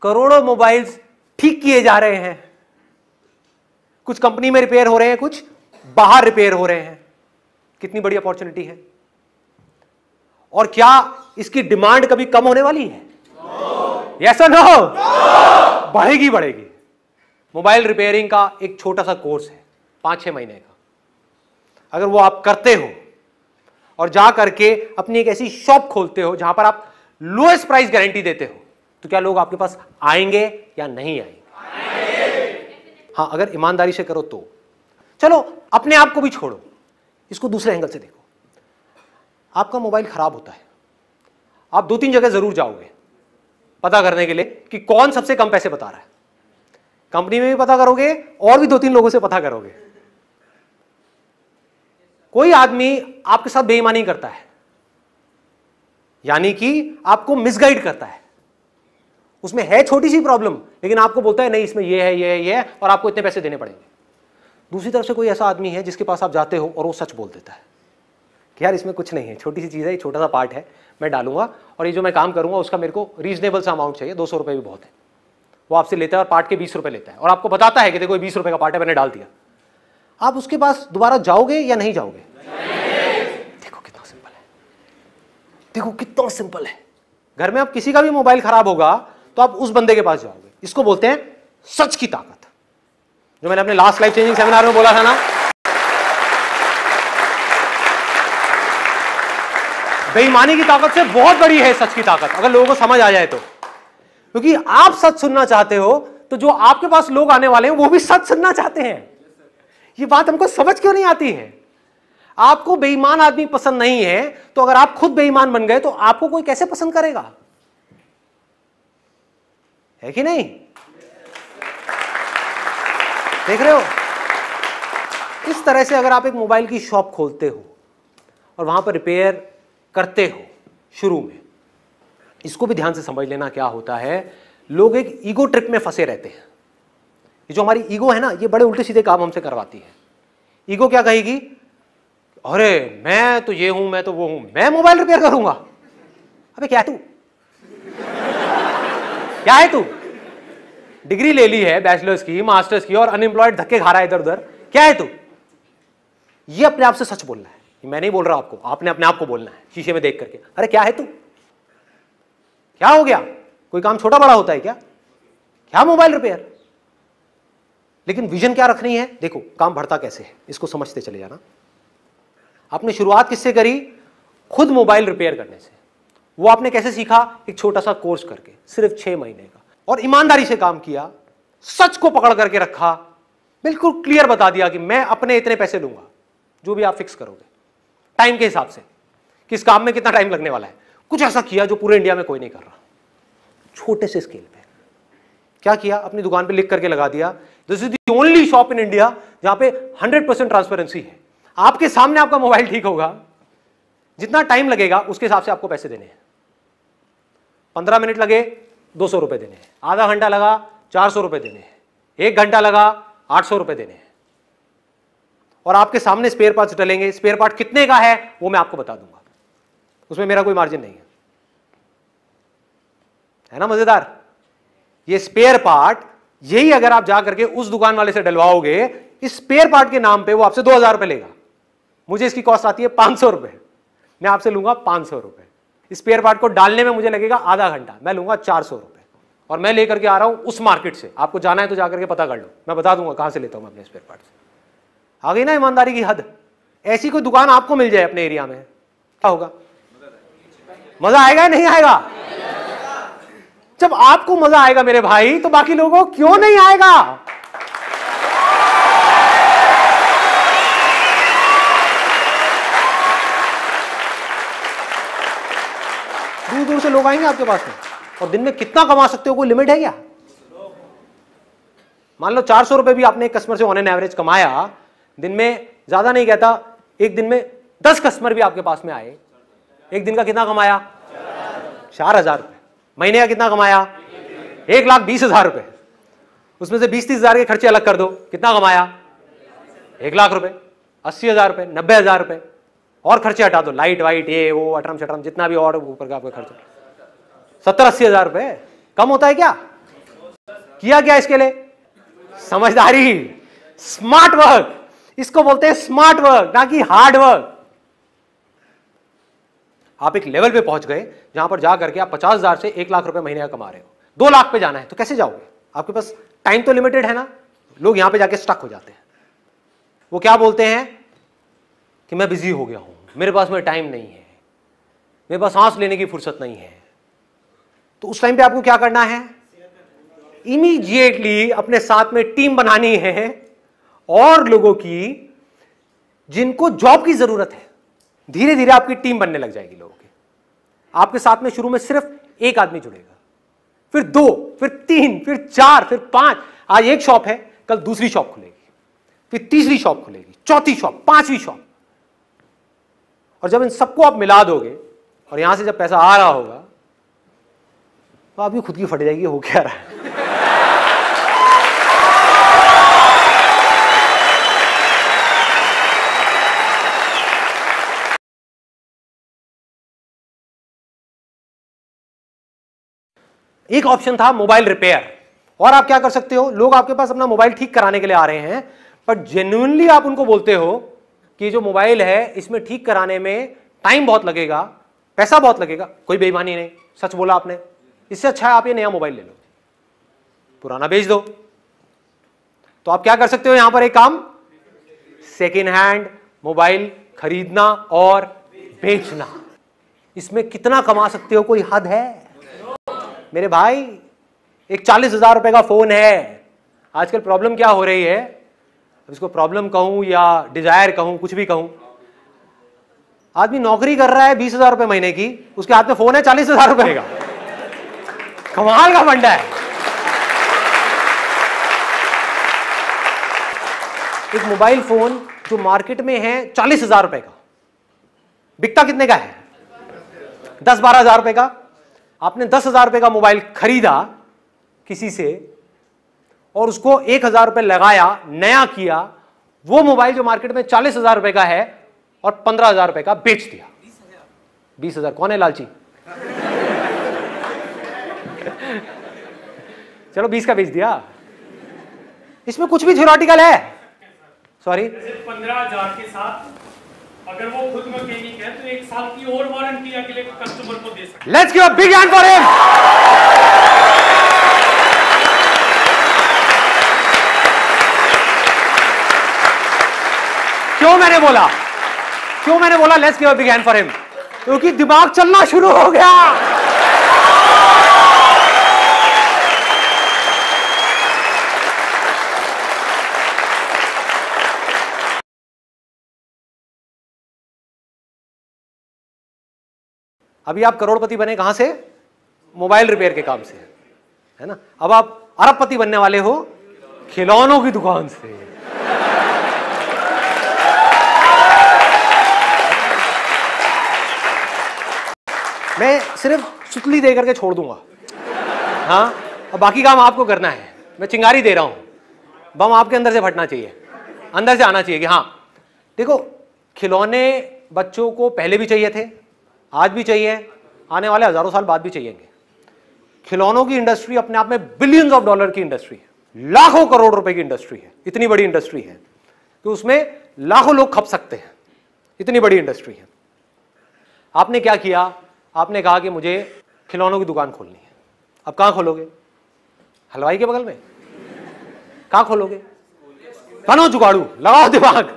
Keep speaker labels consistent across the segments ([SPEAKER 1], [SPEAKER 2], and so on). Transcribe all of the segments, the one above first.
[SPEAKER 1] करोड़ों मोबाइल्स ठीक किए जा रहे हैं। कुछ कंपनी में रिपेयर हो रहे हैं, कुछ बाहर रिपेयर हो रहे हैं। कितनी बड़ी अपॉर्चुनिटी है। और क्या इसकी डिमांड कभी कम होने वाली है? यस और नो? बढ़ेगी बढ़ेगी। मोबाइल रिपेयरिंग का एक छोटा सा कोर्स है 5-6 महीने का। अगर वो आप करते हो और जा करके अपनी एक ऐसी शॉप खोलते हो जहां पर आप लोएस्ट प्राइस गारंटी देते हो, तो क्या लोग आपके पास आएंगे या नहीं आएंगे? हाँ, अगर ईमानदारी से करो तो। चलो अपने आप को भी छोड़ो, इसको दूसरे एंगल से देखो। आपका मोबाइल खराब होता है, आप 2-3 जगह जरूर जाओगे पता करने के लिए कि कौन सबसे कम पैसे बता रहा है। कंपनी में भी पता करोगे और भी 2-3 लोगों से पता करोगे। कोई आदमी आपके साथ बेईमानी करता है, यानी कि आपको मिसगाइड करता है। उसमें है छोटी सी प्रॉब्लम, लेकिन आपको बोलता है नहीं इसमें ये है, ये है, ये है, और आपको इतने पैसे देने पड़ेंगे। दूसरी तरफ से कोई ऐसा आदमी है जिसके पास आप जाते हो और वो सच बोल देता है कि यार इसमें कुछ नहीं है, छोटी सी चीज़ है, ये छोटा सा पार्ट है, मैं डालूंगा और ये जो मैं काम करूंगा उसका मेरे को रीजनेबल सा अमाउंट चाहिए, 200 रुपये भी बहुत है। वो आपसे लेता है और पार्ट के 20 रुपये लेता है और आपको बताता है कि देखो 20 रुपये का पार्ट है, मैंने डाल दिया। आप उसके पास दोबारा जाओगे या नहीं जाओगे? देखो कितना सिंपल है, देखो कितना सिंपल है। घर में आप किसी का भी मोबाइल खराब होगा तो आप उस बंदे के पास जाओगे। इसको बोलते हैं सच की ताकत, जो मैंने अपने लास्ट लाइफ चेंजिंग सेमिनार में बोला था ना। बेईमानी की ताकत से बहुत बड़ी है सच की ताकत, अगर लोगों को समझ आ जाए तो। क्योंकि आप सच सुनना चाहते हो तो जो आपके पास लोग आने वाले हैं वो भी सच सुनना चाहते हैं। ये बात हमको समझ क्यों नहीं आती है? आपको बेईमान आदमी पसंद नहीं है, तो अगर आप खुद बेईमान बन गए तो आपको कोई कैसे पसंद करेगा? है कि नहीं? देख रहे हो? इस तरह से अगर आप एक मोबाइल की शॉप खोलते हो और वहां पर रिपेयर करते हो शुरू में, इसको भी ध्यान से समझ लेना क्या होता है। लोग एक ईगो ट्रिप में फंसे रहते हैं। ये जो हमारी ईगो है ना, ये बड़े उल्टे सीधे काम हमसे करवाती है। ईगो क्या कहेगी? अरे मैं तो ये हूं, मैं तो वो हूं, मैं मोबाइल रिपेयर करूंगा। अबे क्या है तू? क्या है तू? डिग्री ले ली है बैचलर्स की, मास्टर्स की, और अनएम्प्लॉयड धक्के खा रहा है इधर उधर। क्या है तू? ये अपने आप से सच बोलना है। मैं नहीं बोल रहा आपको, आपने अपने आप को बोलना है शीशे में देख करके। अरे क्या है तू? क्या हो गया? कोई काम छोटा बड़ा होता है क्या? क्या मोबाइल रिपेयर? लेकिन विजन क्या रखनी है? देखो काम बढ़ता कैसे है, इसको समझते चले जाना। आपने शुरुआत किससे करी? खुद मोबाइल रिपेयर करने से। वो आपने कैसे सीखा? एक छोटा सा कोर्स करके, सिर्फ 6 महीने का, और ईमानदारी से काम किया, सच को पकड़ करके रखा, बिल्कुल क्लियर बता दिया कि मैं अपने इतने पैसे लूंगा, जो भी आप फिक्स करोगे टाइम के हिसाब से, किस काम में कितना टाइम लगने वाला है। कुछ ऐसा किया जो पूरे इंडिया में कोई नहीं कर रहा, छोटे से स्केल पे। क्या किया? अपनी दुकान पे लिख करके लगा दिया, this is the only shop in India जहां पे 100% ट्रांसपेरेंसी है। आपके सामने आपका मोबाइल ठीक होगा, जितना टाइम लगेगा उसके हिसाब से आपको पैसे देने हैं। 15 मिनट लगे 200 रुपए देने हैं, आधा घंटा लगा 400 रुपए देने हैं, 1 घंटा लगा 800 रुपए देने हैं। और आपके सामने स्पेयर पार्ट्स डलेंगे। स्पेयर पार्ट कितने का है वो मैं आपको बता दूंगा, उसमें मेरा कोई मार्जिन नहीं है ना? मजेदार। ये स्पेयर पार्ट, यही अगर आप जा करके उस दुकान वाले से डलवाओगे, इस स्पेयर पार्ट के नाम पे वो आपसे 2000 रुपए लेगा। मुझे इसकी कॉस्ट आती है 500 रुपए, मैं आपसे लूंगा 500 रुपए। स्पेयर पार्ट को डालने में मुझे लगेगा आधा घंटा, मैं लूंगा 400 रुपए, और मैं लेकर के आ रहा हूं उस मार्केट से। आपको जाना है तो जाकर के पता कर लो, मैं बता दूंगा कहां से लेता हूं मैं अपने स्पेयर पार्ट से। आ गई ना ईमानदारी की हद? ऐसी कोई दुकान आपको मिल जाए अपने एरिया में, क्या होगा? मजा आएगा या नहीं आएगा? जब आपको मजा आएगा मेरे भाई, तो बाकी लोगों को क्यों नहीं आएगा? दूर दूर से लोग आएंगे आपके पास में, और दिन में कितना कमा सकते हो कोई लिमिट है क्या? मान लो 400 रुपए भी आपने एक कस्टमर से ऑन एन एवरेज कमाया, दिन में ज्यादा नहीं कहता, एक दिन में 10 कस्टमर भी आपके पास में आए, एक दिन का कितना कमाया? 4000 रुपए। महीने का कितना कमाया? 1,20,000 रुपए। उसमें से 20-30 हजार के खर्चे अलग कर दो, कितना कमाया? 1 लाख रुपए। 80,000 रुपए, 90,000 रुपए, और खर्चे हटा दो, लाइट वाइट ये वो अटरम शटरम जितना भी और ऊपर का आपका खर्चा, 70-80 हजार रुपए। कम होता है क्या? किया क्या इसके लिए? समझदारी, स्मार्ट वर्क। इसको बोलते हैं स्मार्ट वर्क, ना कि हार्ड वर्क। आप एक लेवल पे पहुंच गए जहां पर जाकर के आप 50,000 से 1 लाख रुपए महीने का कमा रहे हो, 2 लाख पे जाना है तो कैसे जाओगे? आपके पास टाइम तो लिमिटेड है ना। लोग यहां पे जाके स्टक हो जाते हैं। वो क्या बोलते हैं कि मैं बिजी हो गया हूं, मेरे पास में टाइम नहीं है, मेरे पास सांस लेने की फुर्सत नहीं है। तो उस टाइम पे आपको क्या करना है? इमीडिएटली अपने साथ में टीम बनानी है और लोगों की जिनको जॉब की जरूरत है। धीरे धीरे आपकी टीम बनने लग जाएगी लोगों की। आपके साथ में शुरू में सिर्फ एक आदमी जुड़ेगा, फिर 2, फिर 3, फिर 4, फिर 5। आज एक शॉप है, कल दूसरी शॉप खुलेगी, फिर तीसरी शॉप खुलेगी, चौथी शॉप, 5वीं शॉप। और जब इन सबको आप मिला दोगे और यहां से जब पैसा आ रहा होगा तो आपकी खुद की फट जाएगी, हो क्या रहा है। एक ऑप्शन था मोबाइल रिपेयर। और आप क्या कर सकते हो, लोग आपके पास अपना मोबाइल ठीक कराने के लिए आ रहे हैं, पर जेन्युइनली आप उनको बोलते हो कि जो मोबाइल है इसमें ठीक कराने में टाइम बहुत लगेगा, पैसा बहुत लगेगा। कोई बेईमानी नहीं, सच बोला आपने। इससे अच्छा है आप ये नया मोबाइल ले लो, पुराना बेच दो। तो आप क्या कर सकते हो यहां पर एक काम, सेकेंड हैंड मोबाइल खरीदना और बेचना। इसमें कितना कमा सकते हो, कोई हद है? मेरे भाई, एक 40,000 रुपए का फोन है। आजकल प्रॉब्लम क्या हो रही है, इसको प्रॉब्लम कहूं या डिजायर कहूं, कुछ भी कहूं, आदमी नौकरी कर रहा है 20,000 रुपए महीने की, उसके हाथ में फोन है 40,000 रुपए का। कमाल का फंडा है। एक मोबाइल फोन जो मार्केट में है 40,000 रुपए का, बिकता कितने का है? 10-12,000 रुपए का। आपने 10,000 रुपए का मोबाइल खरीदा किसी से और उसको 1,000 रुपए लगाया, नया किया। वो मोबाइल जो मार्केट में 40,000 रुपए का है और 15,000 रुपए का बेच दिया। 20,000 कौन है लालची? चलो 20 का बेच दिया। इसमें कुछ भी थ्योरेटिकल है। सॉरी,
[SPEAKER 2] 15,000 के साथ अगर वो खुद मैकेनिक है तो 1 साल की और वारंटी अगले कस्टमर को दे सकते।
[SPEAKER 1] Let's give a big hand for him. क्यों मैंने बोला let's give a big hand for him? क्योंकि दिमाग चलना शुरू हो गया। अभी आप करोड़पति बने कहां से? मोबाइल रिपेयर के काम से, है ना। अब आप अरबपति बनने वाले हो खिलौनों की दुकान से। मैं सिर्फ सुतली दे करके छोड़ दूंगा, हाँ, अब बाकी काम आपको करना है। मैं चिंगारी दे रहा हूं, बम आपके अंदर से फटना चाहिए, अंदर से आना चाहिए कि हाँ देखो, खिलौने बच्चों को पहले भी चाहिए थे, आज भी चाहिए, आने वाले हजारों साल बाद भी चाहिएंगे। खिलौनों की इंडस्ट्री अपने आप में बिलियंस ऑफ डॉलर की इंडस्ट्री है, लाखों करोड़ रुपए की इंडस्ट्री है। इतनी बड़ी इंडस्ट्री है कि उसमें लाखों लोग खप सकते हैं, इतनी बड़ी इंडस्ट्री है। आपने क्या किया? आपने कहा कि मुझे खिलौनों की दुकान खोलनी है। अब कहां खोलोगे? हलवाई के बगल में? कहां खोलोगे? बनो जुगाड़ू, लगाओ दिमाग।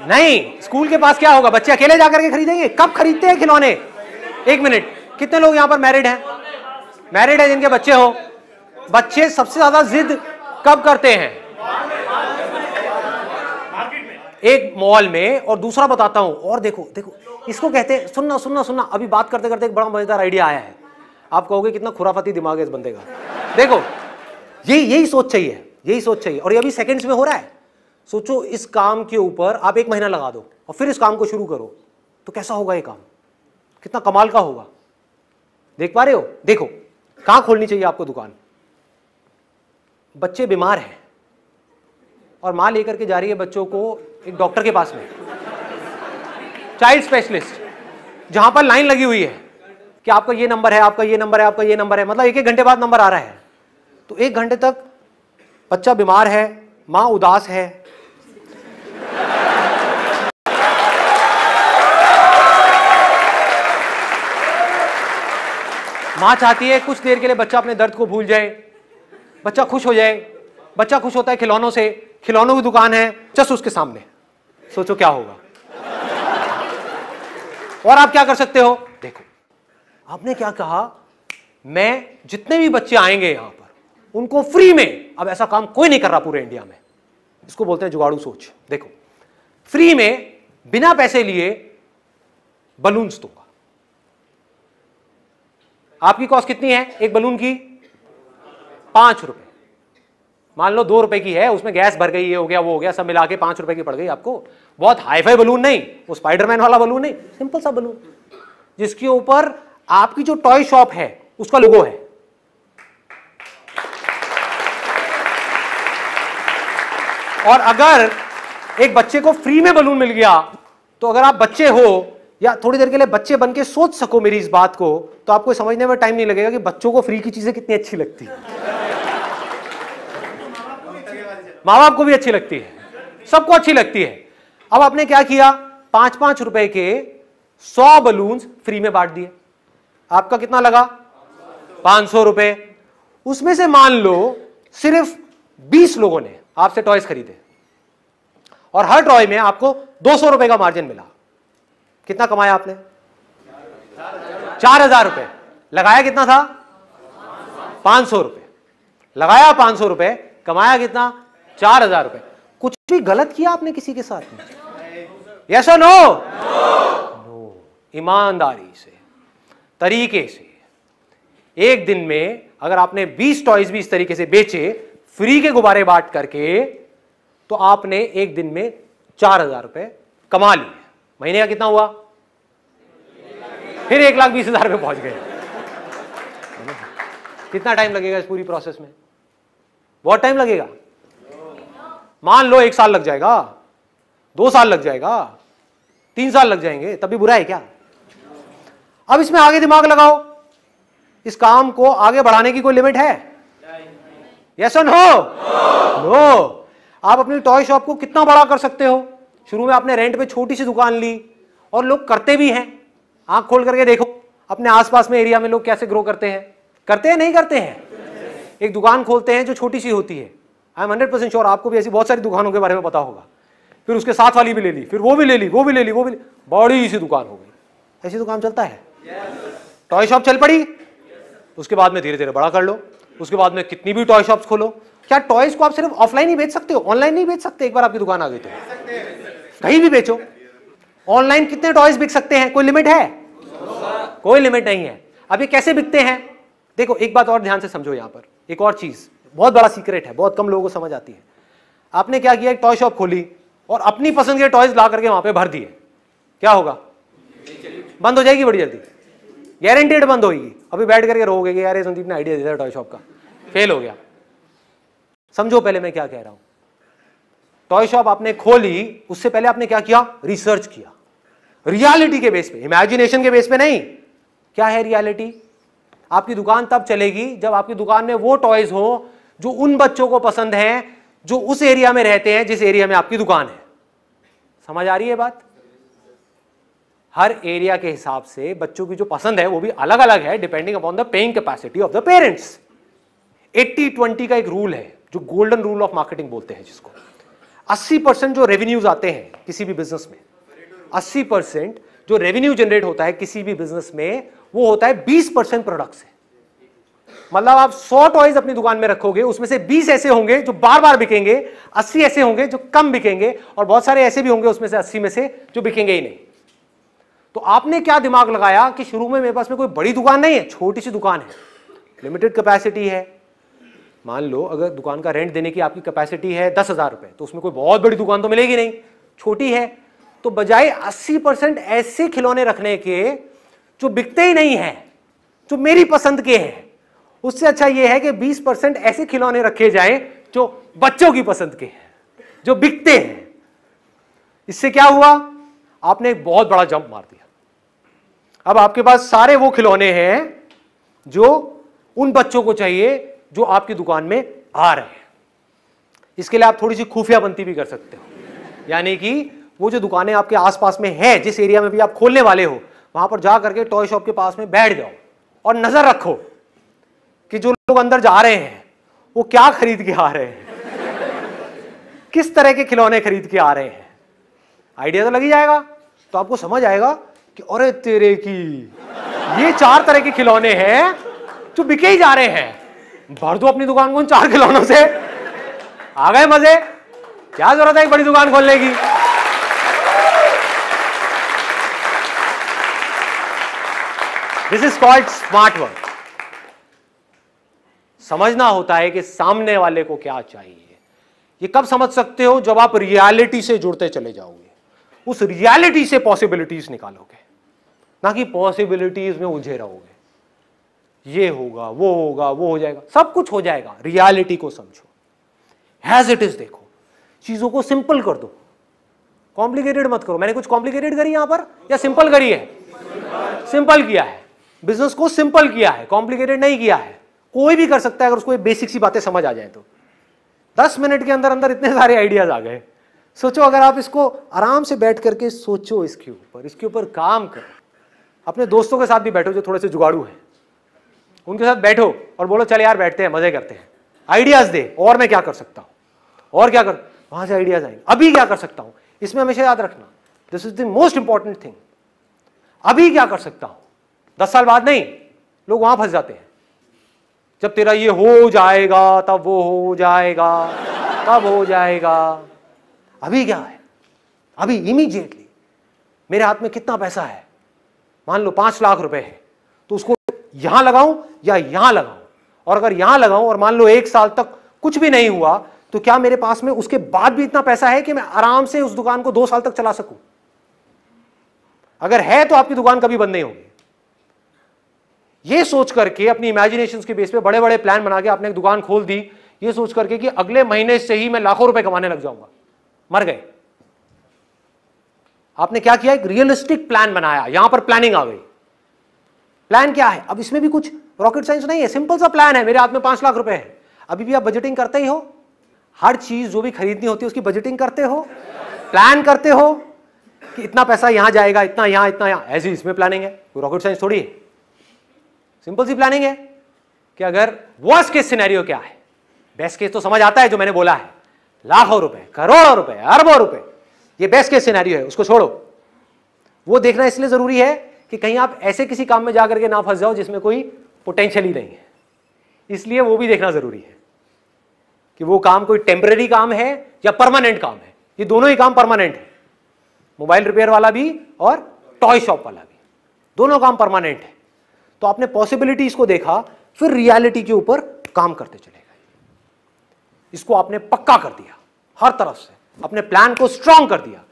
[SPEAKER 1] नहीं, स्कूल के पास क्या होगा? बच्चे अकेले जाकर के खरीदेंगे? कब खरीदते हैं खिलौने? 1 मिनट, कितने लोग यहां पर मैरिड हैं? मैरिड है जिनके बच्चे हो? बच्चे सबसे ज्यादा जिद कब करते हैं? एक मॉल में। और दूसरा बताता हूं, और देखो देखो, इसको कहते हैं, सुनना सुनना सुनना, अभी बात करते करते एक बड़ा मजेदार आइडिया आया है। आप कहोगे कितना खुराफाती दिमाग है इस बंदे का। देखो, यही सोच चाहिए, यही सोच चाहिए, और ये अभी सेकंड्स में हो रहा है। सोचो, इस काम के ऊपर आप 1 महीना लगा दो और फिर इस काम को शुरू करो, तो कैसा होगा ये काम? कितना कमाल का होगा। देख पा रहे हो? देखो, कहां खोलनी चाहिए आपको दुकान? बच्चे बीमार हैं और मां लेकर के जा रही है बच्चों को एक डॉक्टर के पास में, चाइल्ड स्पेशलिस्ट, जहां पर लाइन लगी हुई है कि आपका ये नंबर है, आपका ये नंबर है, आपका ये नंबर है। मतलब 1-1 घंटे बाद नंबर आ रहा है। तो 1 घंटे तक बच्चा बीमार है, मां उदास है, मां चाहती है कुछ देर के लिए बच्चा अपने दर्द को भूल जाए, बच्चा खुश हो जाए। बच्चा खुश होता है खिलौनों से, खिलौनों की दुकान है जस्ट उसके सामने, सोचो क्या होगा। और आप क्या कर सकते हो, देखो आपने क्या कहा, मैं जितने भी बच्चे आएंगे यहां पर उनको फ्री में, अब ऐसा काम कोई नहीं कर रहा पूरे इंडिया में, इसको बोलते हैं जुगाड़ू सोच। देखो फ्री में बिना पैसे लिए बलून्स दूंगा। आपकी कॉस्ट कितनी है एक बलून की? 5 रुपए। मान लो 2 रुपए की है, उसमें गैस भर गई, ये हो गया वो हो गया, सब मिला के 5 रुपए की पड़ गई आपको। बहुत हाईफाई बलून नहीं, वो स्पाइडरमैन वाला बलून नहीं, सिंपल सा बलून जिसके ऊपर आपकी जो टॉय शॉप है उसका लोगो है। और अगर एक बच्चे को फ्री में बलून मिल गया तो अगर आप बच्चे हो या थोड़ी देर के लिए बच्चे बन के सोच सको मेरी इस बात को, तो आपको समझने में टाइम नहीं लगेगा कि बच्चों को फ्री की चीजें कितनी अच्छी लगती है। माँ बाप को भी अच्छी लगती है, सबको अच्छी लगती है। अब आपने क्या किया, 5-5 रुपए के 100 बलून्स फ्री में बांट दिए। आपका कितना लगा? 500 रुपए। उसमें से मान लो सिर्फ 20 लोगों ने आपसे टॉयज खरीदे और हर टॉय में आपको 200 रुपए का मार्जिन मिला। कितना कमाया आपने? 4000 रुपए। लगाया कितना था? 500 रुपए। लगाया 500 रुपए, कमाया कितना? 4000 रुपए। कुछ भी गलत किया आपने किसी के साथ में? यस और नो? नो। ईमानदारी से, तरीके से, एक दिन में अगर आपने 20 टॉयज भी इस तरीके से बेचे फ्री के गुब्बारे बांट करके, तो आपने एक दिन में 4000 रुपए कमा लिए। महीने का कितना हुआ? फिर 1,20,000 पे पहुंच गए। कितना टाइम लगेगा इस पूरी प्रोसेस में? बहुत टाइम लगेगा। मान लो 1 साल लग जाएगा, 2 साल लग जाएगा, 3 साल लग जाएंगे, तब भी बुरा है क्या? अब इसमें आगे दिमाग लगाओ, इस काम को आगे बढ़ाने की कोई लिमिट है? यस और नो? नो। आप अपनी टॉय शॉप को कितना बड़ा कर सकते हो? शुरू में आपने रेंट पे छोटी सी दुकान ली और लोग करते भी हैं। आंख खोल करके देखो अपने आसपास में एरिया में लोग कैसे ग्रो करते हैं। करते हैं नहीं करते हैं? एक दुकान खोलते हैं जो छोटी सी होती है। आई एम 100% श्योर आपको भी ऐसी बहुत सारी दुकानों के बारे में पता होगा। फिर उसके साथ वाली भी ले ली, फिर वो भी ले ली, वो भी ले ली, वो भी बड़ी सी दुकान हो गई। ऐसी दुकान चलता है? टॉय शॉप चल पड़ी, उसके बाद में धीरे धीरे बड़ा कर लो, उसके बाद में कितनी भी टॉय शॉप्स खोलो। क्या टॉयज को आप सिर्फ ऑफलाइन ही बेच सकते हो? ऑनलाइन नहीं बेच सकते? एक बार आपकी दुकान आ गई तो कहीं भी बेचो। ऑनलाइन कितने टॉयज बिक सकते हैं? कोई लिमिट है? कोई लिमिट नहीं है। अब ये कैसे बिकते हैं? देखो एक बात और ध्यान से समझो, यहां पर एक और चीज बहुत बड़ा सीक्रेट है, बहुत कम लोगों को समझ आती है। आपने क्या किया, एक टॉय शॉप खोली और अपनी पसंद के टॉयज ला करके वहां पे भर दिए, क्या होगा? बंद हो जाएगी बड़ी जल्दी, गारंटेड बंद होगी। अभी बैठ करके रोगे कि यार संदीप ने आइडिया दिया था टॉय शॉप का, फेल हो गया। समझो पहले मैं क्या कह रहा हूं। टॉय शॉप आपने खोली, उससे पहले आपने क्या किया? रिसर्च किया, रियलिटी के बेस पे, इमेजिनेशन के बेस पे नहीं। क्या है रियलिटी? आपकी दुकान तब चलेगी जब आपकी दुकान में वो टॉयज हो जो उन बच्चों को पसंद हैं जो उस एरिया में रहते हैं जिस एरिया में आपकी दुकान है। समझ आ रही है बात? हर एरिया के हिसाब से बच्चों की जो पसंद है वो भी अलग अलग है, depending upon the paying capacity of the parents. 80-20 का एक रूल है जो गोल्डन रूल ऑफ मार्केटिंग बोलते हैं, जिसको 80% जो रेवेन्यूज आते हैं किसी भी बिजनेस में, 80% जो रेवेन्यू जनरेट होता है किसी भी बिजनेस में, वो होता है 20% प्रोडक्ट से। मतलब आप 100 टॉयज अपनी दुकान में रखोगे, उसमें से 20 ऐसे होंगे जो बार बार बिकेंगे, 80 ऐसे होंगे जो कम बिकेंगे, और बहुत सारे ऐसे भी होंगे उसमें से 80 में से जो बिकेंगे ही नहीं। तो आपने क्या दिमाग लगाया कि शुरू में मेरे पास में कोई बड़ी दुकान नहीं है, छोटी सी दुकान है, लिमिटेड कैपेसिटी है। मान लो अगर दुकान का रेंट देने की आपकी कैपेसिटी है 10,000 रुपए, तो उसमें कोई बहुत बड़ी दुकान तो मिलेगी नहीं, छोटी है। तो बजाय 80% ऐसे खिलौने रखने के जो बिकते ही नहीं है, जो मेरी पसंद के हैं, उससे अच्छा यह है कि 20% ऐसे खिलौने रखे जाएं जो बच्चों की पसंद के हैं, जो बिकते हैं। इससे क्या हुआ? आपने एक बहुत बड़ा जंप मार दिया। अब आपके पास सारे वो खिलौने हैं जो उन बच्चों को चाहिए जो आपकी दुकान में आ रहे हैं। इसके लिए आप थोड़ी सी खुफिया बनती भी कर सकते हो, यानी कि वो जो दुकानें आपके आसपास में है, जिस एरिया में भी आप खोलने वाले हो, वहां पर जा करके टॉय शॉप के पास में बैठ जाओ और नजर रखो कि जो लोग अंदर जा रहे हैं वो क्या खरीद के आ रहे हैं, किस तरह के खिलौने खरीद के आ रहे हैं। आइडिया तो लग ही जाएगा, तो आपको समझ आएगा कि अरे तेरे की ये 4 तरह के खिलौने हैं जो बिके ही जा रहे हैं, भर दो अपनी दुकान को उन 4 खिलौनों से। आ गए मजे, क्या जरूरत है एक बड़ी दुकान खोलने की। This is called smart work. समझना होता है कि सामने वाले को क्या चाहिए। ये कब समझ सकते हो? जब आप रियलिटी से जुड़ते चले जाओगे, उस रियलिटी से पॉसिबिलिटीज निकालोगे, ना कि पॉसिबिलिटीज में उलझे रहोगे। ये होगा, वो होगा, वो हो जाएगा, सब कुछ हो जाएगा। रियलिटी को समझो, एज इट इज देखो, चीजों को सिंपल कर दो, कॉम्प्लिकेटेड मत करो। मैंने कुछ कॉम्प्लिकेटेड करी यहां पर या सिंपल करी है? सिंपल किया है, बिजनेस को सिंपल किया है, कॉम्प्लिकेटेड नहीं किया है। कोई भी कर सकता है अगर उसको ये बेसिक सी बातें समझ आ जाए तो। 10 मिनट के अंदर अंदर इतने सारे आइडियाज आ गए। सोचो, अगर आप इसको आराम से बैठ करके सोचो, इसके ऊपर काम करो। अपने दोस्तों के साथ भी बैठो जो थोड़े से जुगाड़ू हैं, उनके साथ बैठो और बोलो चल यार बैठते हैं, मजे करते हैं, आइडियाज दे, और मैं क्या कर सकता हूं, और क्या कर, वहां से आइडियाज आएंगे। अभी क्या कर सकता हूं, इसमें हमेशा याद रखना, this is the most important thing. अभी क्या कर सकता हूं, 10 साल बाद नहीं। लोग वहां फंस जाते हैं, जब तेरा ये हो जाएगा तब वो हो जाएगा, तब हो जाएगा। अभी क्या है, अभी इमीडिएटली मेरे हाथ में कितना पैसा है, मान लो 5 लाख रुपए है, तो उसको यहां लगाऊं या यहां लगाऊं? और अगर यहां लगाऊं और मान लो 1 साल तक कुछ भी नहीं हुआ, तो क्या मेरे पास में उसके बाद भी इतना पैसा है कि मैं आराम से उस दुकान को 2 साल तक चला सकूं? अगर है तो आपकी दुकान कभी बंद नहीं होगी। ये सोच करके अपनी इमेजिनेशंस के बेस पे बड़े बड़े प्लान बना के आपने एक दुकान खोल दी, ये सोच करके कि अगले महीने से ही मैं लाखों रुपए कमाने लग जाऊंगा, मर गए। आपने क्या किया, एक रियलिस्टिक प्लान बनाया, यहां पर प्लानिंग आ गई। प्लान क्या है? अब इसमें भी कुछ रॉकेट साइंस नहीं है, सिंपल सा प्लान है। मेरे हाथ में 5 लाख रुपए है, अभी भी आप बजटिंग करते ही हो, हर चीज जो भी खरीदनी होती है उसकी बजटिंग करते हो, प्लान करते हो कि इतना पैसा यहां जाएगा, इतना यहां, इतना यहां। ऐसी इसमें प्लानिंग है, कोई रॉकेट साइंस थोड़ी है, सिंपल सी प्लानिंग है कि अगर वर्स्ट केस सिनेरियो क्या है, बेस्ट केस तो समझ आता है जो मैंने बोला है, लाखों रुपए, करोड़ों रुपए, अरबों रुपए, ये बेस्ट केस सिनेरियो है, उसको छोड़ो। वो देखना इसलिए जरूरी है कि कहीं आप ऐसे किसी काम में जाकर के ना फंस जाओ जिसमें कोई पोटेंशियल ही नहीं है, इसलिए वो भी देखना जरूरी है कि वो काम कोई टेम्पररी काम है या परमानेंट काम है। ये दोनों ही काम परमानेंट है, मोबाइल रिपेयर वाला भी और टॉय शॉप वाला भी, दोनों काम परमानेंट है। तो आपने पॉसिबिलिटीज को देखा, फिर रियलिटी के ऊपर काम करते चले गए। इसको आपने पक्का कर दिया, हर तरफ से अपने प्लान को स्ट्रांग कर दिया।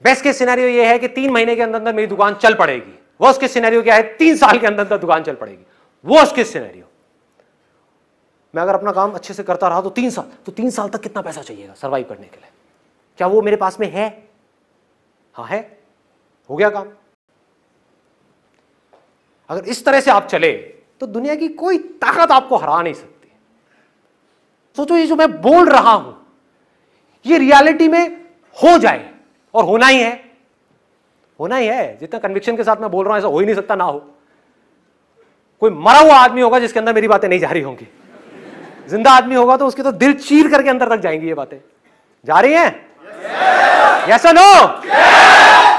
[SPEAKER 1] बेस्ट केस सिनेरियो ये है कि 3 महीने के अंदर अंदर मेरी दुकान चल पड़ेगी। वर्स्ट केस सिनेरियो क्या है, 3 साल के अंदर अंदर दुकान चल पड़ेगी। वर्स्ट केस सिनेरियो, मैं अगर अपना काम अच्छे से करता रहा तो 3 साल, तो 3 साल तक कितना पैसा चाहिएगा सर्वाइव करने के लिए? क्या वो मेरे पास में है? हाँ है, हो गया काम। अगर इस तरह से आप चले तो दुनिया की कोई ताकत आपको हरा नहीं सकती। सोचो, ये जो मैं बोल रहा हूं ये रियलिटी में हो जाए, और होना ही है, होना ही है। जितना कन्विक्शन के साथ मैं बोल रहा हूं ऐसा हो ही नहीं सकता ना हो। कोई मरा हुआ आदमी होगा जिसके अंदर मेरी बातें नहीं जा रही होंगी, जिंदा आदमी होगा तो उसके तो दिल चीर करके अंदर तक जाएंगी ये बातें। जा रही हैं? यस और नो?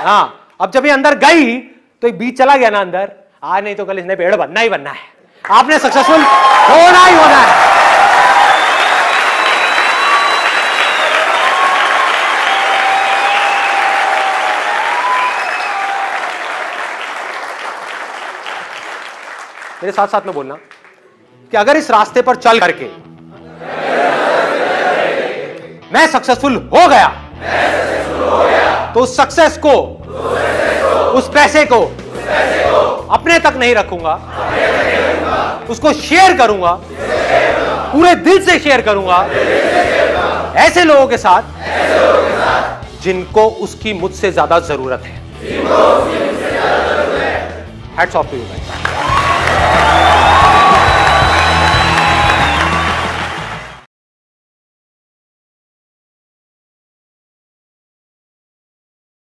[SPEAKER 1] हाँ, अब जब ये अंदर गई तो एक बीज चला गया ना अंदर, आज नहीं तो कल इसने पेड़ बनना ही बनना है, आपने सक्सेसफुल होना ही होना है। मेरे साथ साथ में बोलना कि अगर इस रास्ते पर चल करके मैं सक्सेसफुल हो गया, तो उस सक्सेस को, उस पैसे को अपने तक नहीं रखूंगा, उसको शेयर करूंगा, पूरे दिल से शेयर करूंगा ऐसे लोगों के साथ जिनको उसकी मुझसे ज्यादा जरूरत है। Hats off to you guys.